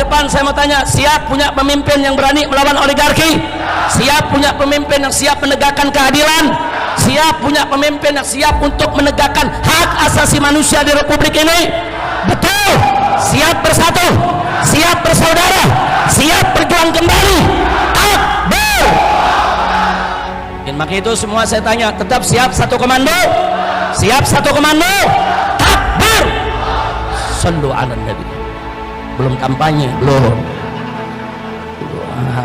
depan saya mau tanya, siap punya pemimpin yang berani melawan oligarki? Siap punya pemimpin yang siap menegakkan keadilan? Siap punya pemimpin yang siap untuk menegakkan hak asasi manusia di Republik ini? Betul. Siap bersatu, siap bersaudara, siap berjuang kembali. Takbir. Maka itu semua saya tanya, tetap siap satu komando? Siap satu komando? Takbir. Sallu ala nabi. Belum kampanye, belum.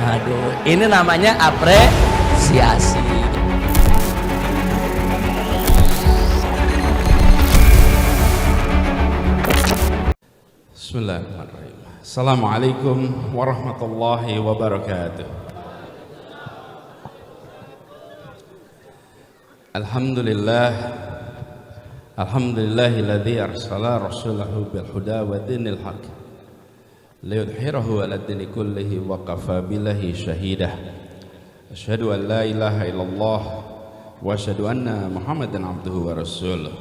Aduh, ini namanya apresiasi. Bismillahirrahmanirrahim. Assalamualaikum warahmatullahi wabarakatuh. Alhamdulillahilladzi arsala rasulahu bil huda wa dinil haq liyudhhirahu 'ala ad-dini kullihi wa kafa billahi shahida. Asyhadu an la ilaha illallah wa asyhadu anna Muhammadan abduhu wa rasuluh.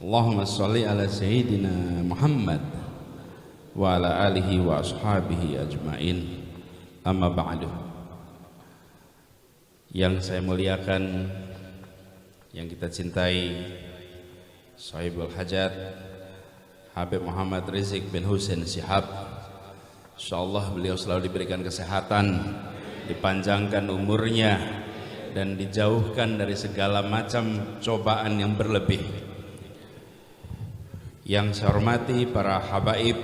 Allahumma shalli ala sayyidina Muhammad wa ala alihi wa ashabihi ajmain. Amma ba'du. Yang saya muliakan, yang kita cintai, Sahibul Hajat Habib Muhammad Rizik bin Husain Shihab, insyaallah beliau selalu diberikan kesehatan, dipanjangkan umurnya, dan dijauhkan dari segala macam cobaan yang berlebih. Yang saya hormati para habaib,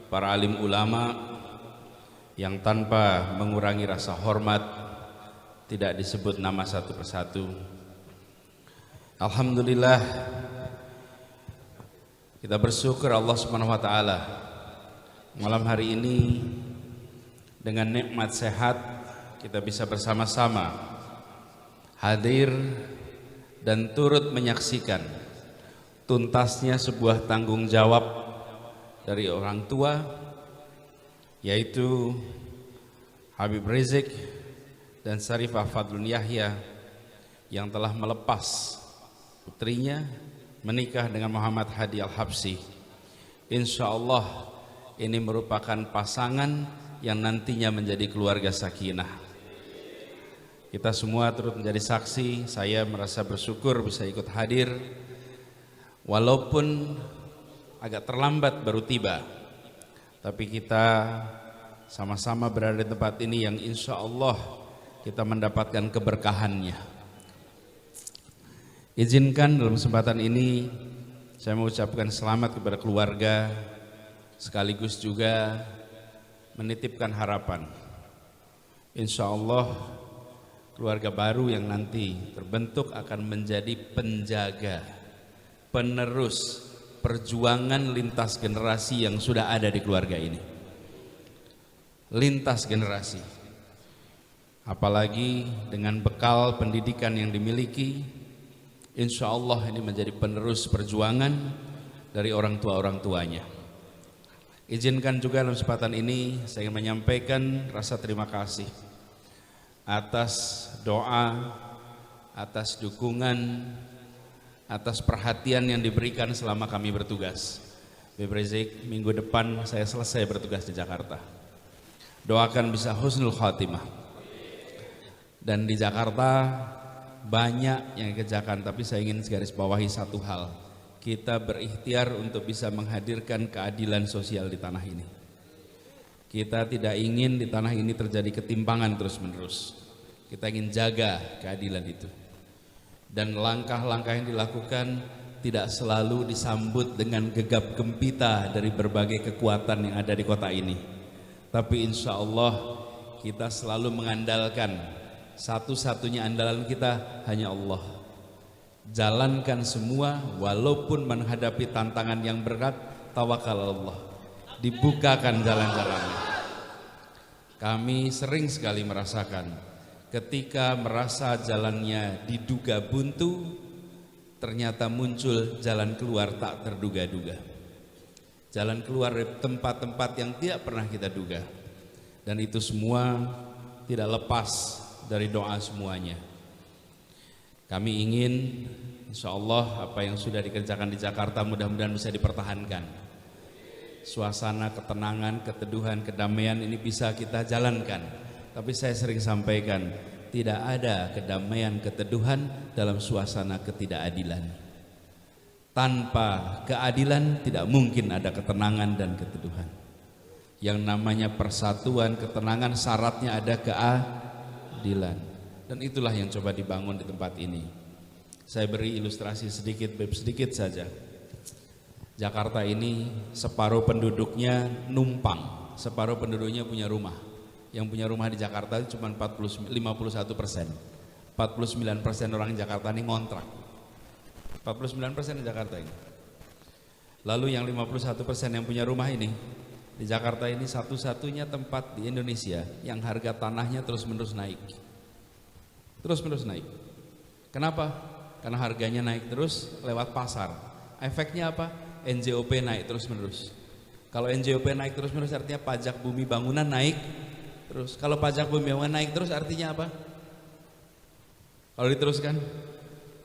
para alim ulama yang tanpa mengurangi rasa hormat tidak disebut nama satu persatu. Alhamdulillah, kita bersyukur Allah Subhanahu wa taala malam hari ini dengan nikmat sehat kita bisa bersama-sama hadir dan turut menyaksikan tuntasnya sebuah tanggung jawab dari orang tua, yaitu Habib Rizik dan Syarifah Fadlun Yahya yang telah melepas putrinya menikah dengan Muhammad Hadi Al-Habsyi. Insya Allah ini merupakan pasangan yang nantinya menjadi keluarga sakinah. Kita semua turut menjadi saksi. Saya merasa bersyukur bisa ikut hadir, walaupun agak terlambat baru tiba, tapi kita sama-sama berada di tempat ini yang insya Allah kita mendapatkan keberkahannya. Izinkan dalam kesempatan ini saya mengucapkan selamat kepada keluarga, sekaligus juga menitipkan harapan. Insya Allah keluarga baru yang nanti terbentuk akan menjadi penjaga, penerus perjuangan lintas generasi yang sudah ada di keluarga ini. Lintas generasi, apalagi dengan bekal pendidikan yang dimiliki, insya Allah ini menjadi penerus perjuangan dari orang tuanya. Izinkan juga dalam kesempatan ini saya ingin menyampaikan rasa terima kasih atas doa, atas dukungan, atas perhatian yang diberikan selama kami bertugas. Habib Rizik, minggu depan saya selesai bertugas di Jakarta. Doakan bisa husnul khatimah. Dan di Jakarta banyak yang dikerjakan, tapi saya ingin garis bawahi satu hal. Kita berikhtiar untuk bisa menghadirkan keadilan sosial di tanah ini. Kita tidak ingin di tanah ini terjadi ketimpangan terus-menerus. Kita ingin jaga keadilan itu. Dan langkah-langkah yang dilakukan tidak selalu disambut dengan gegap gempita dari berbagai kekuatan yang ada di kota ini. Tapi insya Allah kita selalu mengandalkan, satu-satunya andalan kita hanya Allah. Jalankan semua walaupun menghadapi tantangan yang berat, tawakal Allah. Dibukakan jalan-jalannya. Kami sering sekali merasakan ketika merasa jalannya diduga buntu, ternyata muncul jalan keluar tak terduga-duga. Jalan keluar dari tempat-tempat yang tidak pernah kita duga. Dan itu semua tidak lepas dari doa semuanya. Kami ingin insya Allah apa yang sudah dikerjakan di Jakarta mudah-mudahan bisa dipertahankan. suasana ketenangan, keteduhan, kedamaian ini bisa kita jalankan. Tapi saya sering sampaikan, tidak ada kedamaian, keteduhan dalam suasana ketidakadilan. Tanpa keadilan tidak mungkin ada ketenangan dan keteduhan. Yang namanya persatuan, ketenangan, syaratnya ada keadilan. Dan itulah yang coba dibangun di tempat ini. Saya beri ilustrasi sedikit saja. Jakarta ini separuh penduduknya numpang, separuh penduduknya punya rumah. Yang punya rumah di Jakarta itu cuma 51%. 49% orang Jakarta ini ngontrak. 49% di Jakarta ini. Lalu yang 51% yang punya rumah ini, di Jakarta ini satu-satunya tempat di Indonesia yang harga tanahnya terus-menerus naik. Terus-menerus naik. Kenapa? Karena harganya naik terus lewat pasar. Efeknya apa? NJOP naik terus-menerus. Kalau NJOP naik terus-menerus artinya pajak bumi bangunan naik terus. Kalau pajak bumi bangunan naik terus artinya apa? Kalau diteruskan,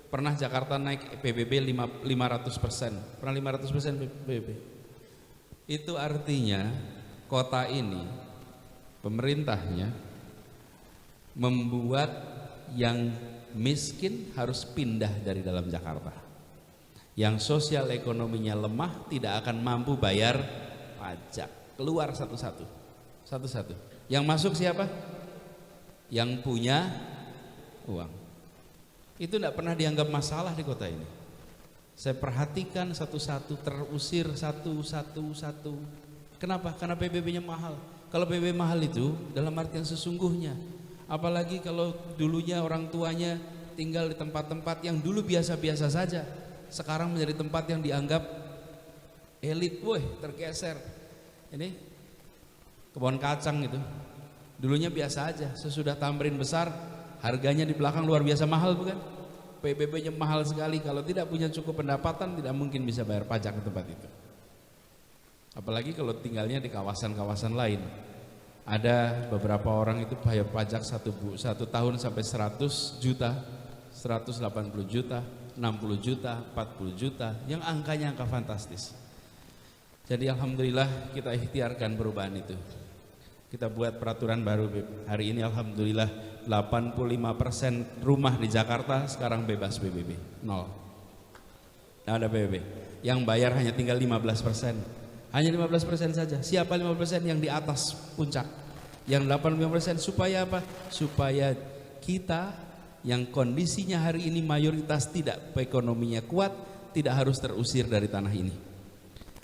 pernah Jakarta naik PBB 500%. Pernah 500% PBB. Itu artinya kota ini pemerintahnya membuat yang miskin harus pindah dari dalam Jakarta. Yang sosial ekonominya lemah tidak akan mampu bayar pajak, keluar satu-satu. Yang masuk siapa? Yang punya uang. Itu tidak pernah dianggap masalah di kota ini. Saya perhatikan satu-satu, terusir satu-satu. Kenapa? Karena PBB-nya mahal. Kalau PBB mahal itu dalam artian sesungguhnya. Apalagi kalau dulunya orang tuanya tinggal di tempat-tempat yang dulu biasa-biasa saja, sekarang menjadi tempat yang dianggap elit, tergeser. Ini kebun kacang itu, dulunya biasa aja, sesudah Tamrin besar, harganya di belakang luar biasa mahal, bukan? PBB-nya mahal sekali. Kalau tidak punya cukup pendapatan, tidak mungkin bisa bayar pajak ke tempat itu. Apalagi kalau tinggalnya di kawasan-kawasan lain. Ada beberapa orang itu bayar pajak satu tahun sampai 100 juta, 180 juta, 60 juta, 40 juta, yang angkanya angka fantastis. Jadi alhamdulillah kita ikhtiarkan perubahan itu. Kita buat peraturan baru, Beb. Hari ini alhamdulillah 85% rumah di Jakarta sekarang bebas PBB, 0. Tidak ada PBB. Yang bayar hanya tinggal 15%. Hanya 15% saja. Siapa 15%? Yang di atas puncak. Yang 85% supaya apa? Supaya kita yang kondisinya hari ini mayoritas tidak ekonominya kuat, tidak harus terusir dari tanah ini.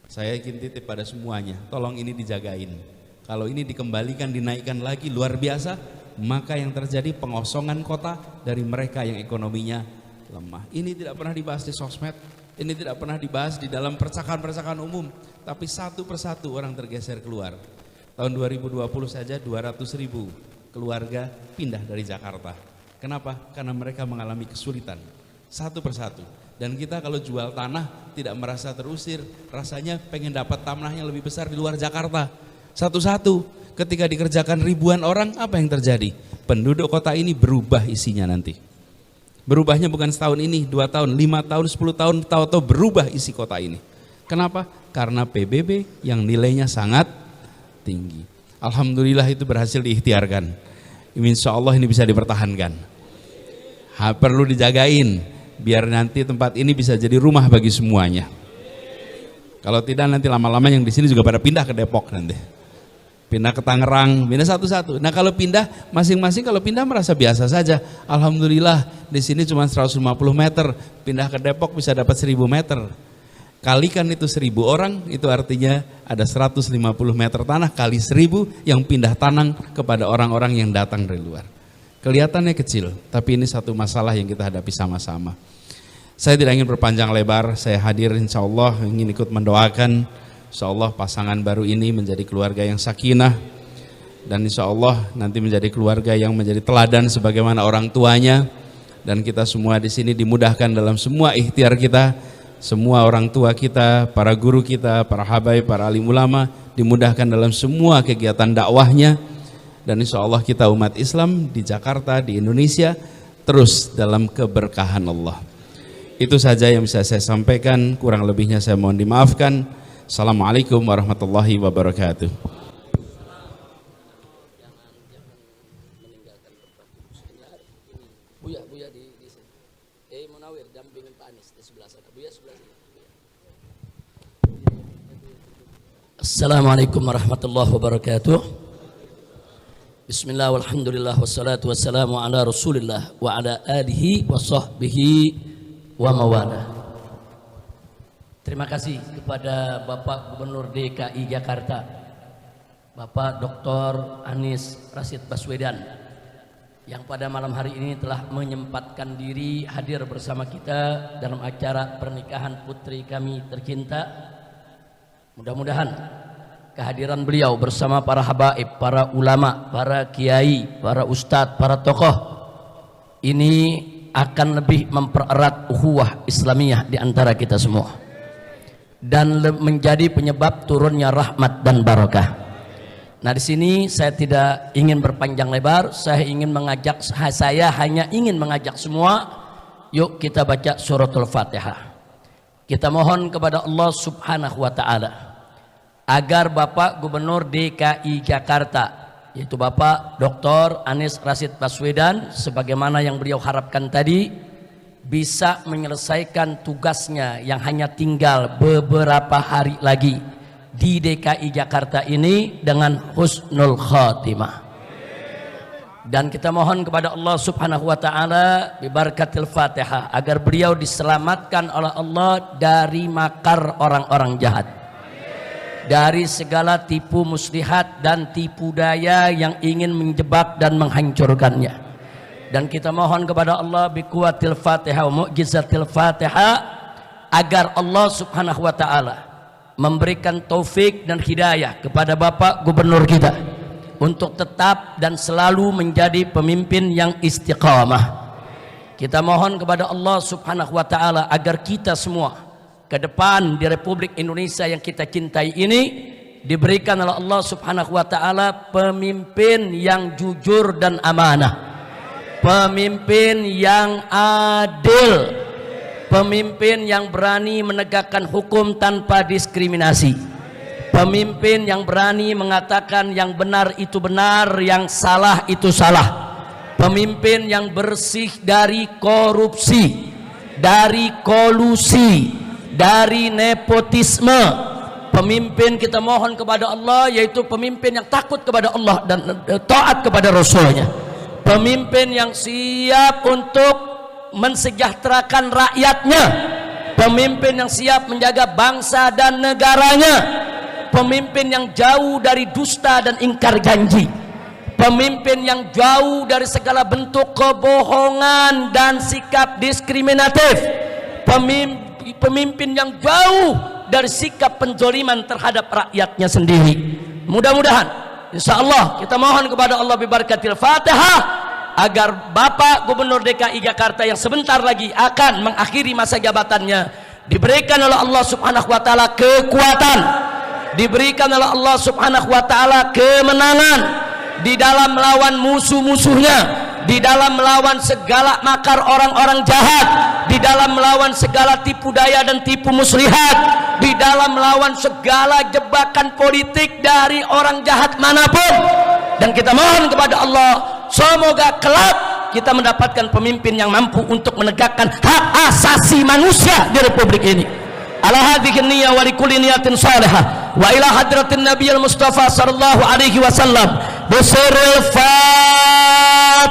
Saya ingin titip pada semuanya, tolong ini dijagain. Kalau ini dikembalikan, dinaikkan lagi luar biasa, maka yang terjadi pengosongan kota dari mereka yang ekonominya lemah. Ini tidak pernah dibahas di sosmed, ini tidak pernah dibahas di dalam percakapan-percakapan umum, tapi satu persatu orang tergeser keluar. Tahun 2020 saja 200.000 keluarga pindah dari Jakarta. Kenapa? Karena mereka mengalami kesulitan satu persatu. Dan kita kalau jual tanah tidak merasa terusir, rasanya pengen dapat tanah yang lebih besar di luar Jakarta. Satu-satu, ketika dikerjakan ribuan orang, apa yang terjadi? Penduduk kota ini berubah isinya nanti. Berubahnya bukan setahun ini, 2 tahun, 5 tahun, 10 tahun, tahu-tahu berubah isi kota ini. Kenapa? Karena PBB yang nilainya sangat tinggi. Alhamdulillah itu berhasil diikhtiarkan. Insya Allah ini bisa dipertahankan. Perlu dijagain, biar nanti tempat ini bisa jadi rumah bagi semuanya. Kalau tidak nanti lama-lama yang di sini juga pada pindah ke Depok nanti. Pindah ke Tangerang, pindah satu-satu. Nah kalau pindah, masing-masing kalau pindah merasa biasa saja. Alhamdulillah di sini cuma 150 meter, pindah ke Depok bisa dapat 1000 meter. Kalikan itu 1000 orang, itu artinya ada 150 meter tanah kali 1000 yang pindah tanah kepada orang-orang yang datang dari luar. Kelihatannya kecil, tapi ini satu masalah yang kita hadapi sama-sama. Saya tidak ingin berpanjang lebar, saya hadir insya Allah ingin ikut mendoakan insya Allah pasangan baru ini menjadi keluarga yang sakinah, dan insya Allah nanti menjadi keluarga yang menjadi teladan sebagaimana orang tuanya, dan kita semua di sini dimudahkan dalam semua ikhtiar kita, semua orang tua kita, para guru kita, para habaib, para alim ulama dimudahkan dalam semua kegiatan dakwahnya, dan insya Allah kita umat Islam di Jakarta, di Indonesia terus dalam keberkahan Allah. Itu saja yang bisa saya sampaikan, kurang lebihnya saya mohon dimaafkan. Assalamualaikum warahmatullahi wabarakatuh. Buya di sini. Munawir dampingin Pak Anies di sebelah sana. Buya sebelah sini. Assalamualaikum warahmatullahi wabarakatuh. Bismillah walhamdulillah wassalatu wassalamu ala rasulillah wa ala alihi wa sahbihi wa mawala. Terima kasih kepada Bapak Gubernur DKI Jakarta, Bapak Dr. Anies Rashid Baswedan, yang pada malam hari ini telah menyempatkan diri hadir bersama kita dalam acara pernikahan putri kami tercinta. Mudah-mudahan kehadiran beliau bersama para habaib, para ulama, para kiai, para ustadz, para tokoh ini akan lebih mempererat ukhuwah Islamiyah di antara kita semua dan menjadi penyebab turunnya rahmat dan barakah. Nah, di sini saya tidak ingin berpanjang lebar, saya hanya ingin mengajak semua, yuk kita baca suratul Fatihah. Kita mohon kepada Allah Subhanahu wa taala agar Bapak Gubernur DKI Jakarta, yaitu Bapak Dr. Anies Rashid Baswedan, sebagaimana yang beliau harapkan tadi, bisa menyelesaikan tugasnya yang hanya tinggal beberapa hari lagi di DKI Jakarta ini dengan husnul khatimah. Dan kita mohon kepada Allah Subhanahu wa taala bi barakatil Fatihah agar beliau diselamatkan oleh Allah dari makar orang-orang jahat, dari segala tipu muslihat dan tipu daya yang ingin menjebak dan menghancurkannya. Dan kita mohon kepada Allah bi kuwatil Fatihah wa mu'jizatil Fatihah agar Allah Subhanahu wa taala memberikan taufik dan hidayah kepada Bapak Gubernur kita untuk tetap dan selalu menjadi pemimpin yang istiqamah. Kita mohon kepada Allah Subhanahu wa taala agar kita semua ke depan di Republik Indonesia yang kita cintai ini diberikan oleh Allah Subhanahu wa taala pemimpin yang jujur dan amanah, pemimpin yang adil, pemimpin yang berani menegakkan hukum tanpa diskriminasi, pemimpin yang berani mengatakan yang benar itu benar, yang salah itu salah, pemimpin yang bersih dari korupsi, dari kolusi, dari nepotisme. Pemimpin kita mohon kepada Allah yaitu pemimpin yang takut kepada Allah dan taat kepada Rasulnya, pemimpin yang siap untuk mensejahterakan rakyatnya, pemimpin yang siap menjaga bangsa dan negaranya, pemimpin yang jauh dari dusta dan ingkar janji, pemimpin yang jauh dari segala bentuk kebohongan dan sikap diskriminatif, pemimpin yang jauh dari sikap penzoliman terhadap rakyatnya sendiri. Mudah-mudahan insyaallah kita mohon kepada Allah bi barakatil Fatihah agar Bapak Gubernur DKI Jakarta yang sebentar lagi akan mengakhiri masa jabatannya diberikan oleh Allah Subhanahu wa taala kekuatan, diberikan oleh Allah Subhanahu wa taala kemenangan di dalam melawan musuh-musuhnya, di dalam melawan segala makar orang-orang jahat, di dalam melawan segala tipu daya dan tipu muslihat, di dalam melawan segala jebakan politik dari orang jahat manapun. Dan kita mohon kepada Allah semoga kelak kita mendapatkan pemimpin yang mampu untuk menegakkan hak asasi manusia di Republik ini. Ala hadhihi niyyah wa likulli niyatin salihah wa ila hadratin nabiyil mustafa sallallahu alaihi wasallam bisirril Fatihah.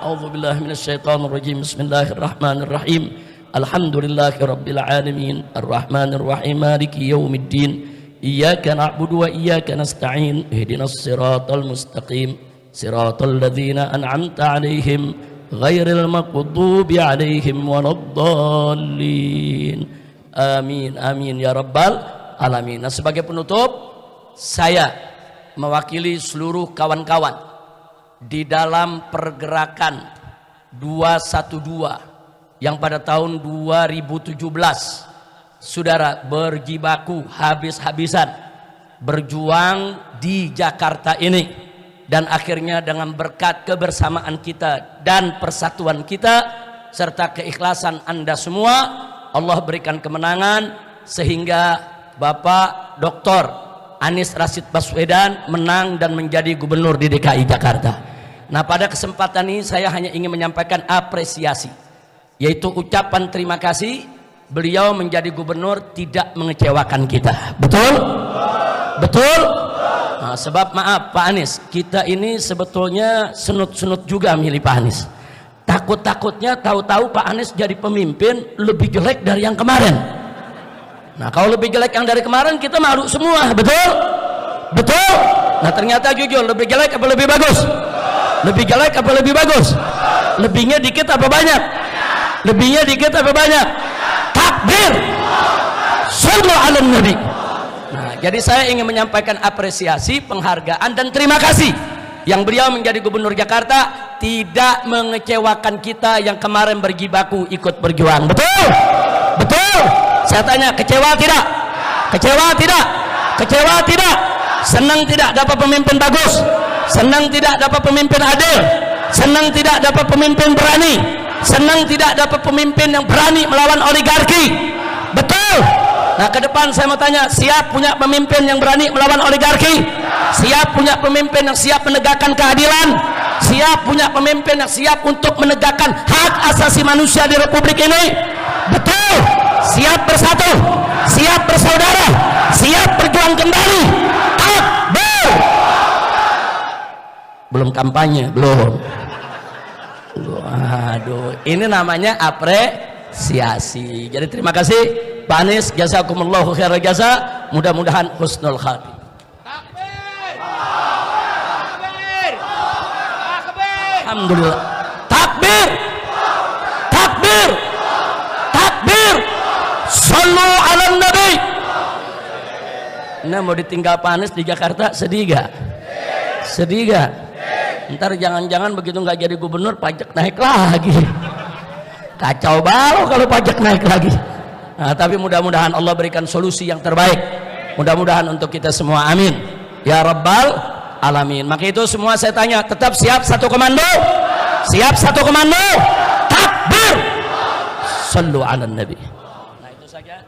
A'udzu billahi minasyaitonir rajim. Bismillahirrahmanirrahim. Alhamdulillahi rabbil alamin arrahmanir rahim maliki yaumiddin iyyaka na'budu wa iyyaka nasta'in ihdinas siratal mustaqim siratal ladzina an'amta 'alaihim ghairil maghdubi 'alaihim waladdallin. Amin amin ya rabbal alamin. Nah, sebagai penutup saya mewakili seluruh kawan-kawan di dalam pergerakan 212 yang pada tahun 2017 saudara berjibaku habis-habisan berjuang di Jakarta ini, dan akhirnya dengan berkat kebersamaan kita dan persatuan kita serta keikhlasan Anda semua, Allah berikan kemenangan sehingga Bapak Dr. Anies Rashid Baswedan menang dan menjadi gubernur di DKI Jakarta. Nah, pada kesempatan ini saya hanya ingin menyampaikan apresiasi, yaitu ucapan terima kasih. Beliau menjadi gubernur tidak mengecewakan kita. Betul? Betul? Nah, sebab maaf Pak Anies, kita ini sebetulnya senut-senut juga milih Pak Anies. Takut-takutnya tahu-tahu Pak Anies jadi pemimpin lebih jelek dari yang kemarin. Nah, kalau lebih jelek yang dari kemarin kita malu semua. Betul? Betul? Nah, ternyata jujur, lebih jelek apa lebih bagus? Lebih jelek apa lebih bagus? Lebihnya dikit apa banyak? Lebihnya dikit apa banyak? Takbir, sallu ala nabi. Nah, jadi saya ingin menyampaikan apresiasi, penghargaan dan terima kasih yang beliau menjadi gubernur Jakarta tidak mengecewakan kita yang kemarin berjibaku ikut berjuang. Betul? Betul? Saya tanya, kecewa tidak? Kecewa tidak? Kecewa tidak? Senang tidak dapat pemimpin bagus? Senang tidak dapat pemimpin adil? Senang tidak dapat pemimpin berani? Senang tidak dapat pemimpin yang berani melawan oligarki? Betul? Nah, ke depan saya mau tanya, siap punya pemimpin yang berani melawan oligarki? Siap punya pemimpin yang siap menegakkan keadilan? Siap punya pemimpin yang siap untuk menegakkan hak asasi manusia di Republik ini? Betul? Siap bersatu? Siap bersaudara? Siap berjuang kembali? Takbir! Belum kampanye, belum. Waduh, ini namanya apresiasi. Jadi terima kasih Pak Anies, jazakumullahu khairal jasa. Mudah-mudahan husnul khatimah. Takbir! Takbir! Alhamdulillah. Takbir! Takbir! Takbir! Sallu ala nabi. Nah, mau ditinggal Pak Anies di Jakarta sedih gak? Sedih gak? Ntar jangan-jangan begitu nggak jadi gubernur pajak naik lagi. Kacau balau kalau pajak naik lagi. Nah, tapi mudah-mudahan Allah berikan solusi yang terbaik. Mudah-mudahan untuk kita semua, amin ya rabbal alamin. Maka itu semua saya tanya, tetap siap satu komando? Siap satu komando? Takbir! Sallu ala nabi. Nah, itu saja.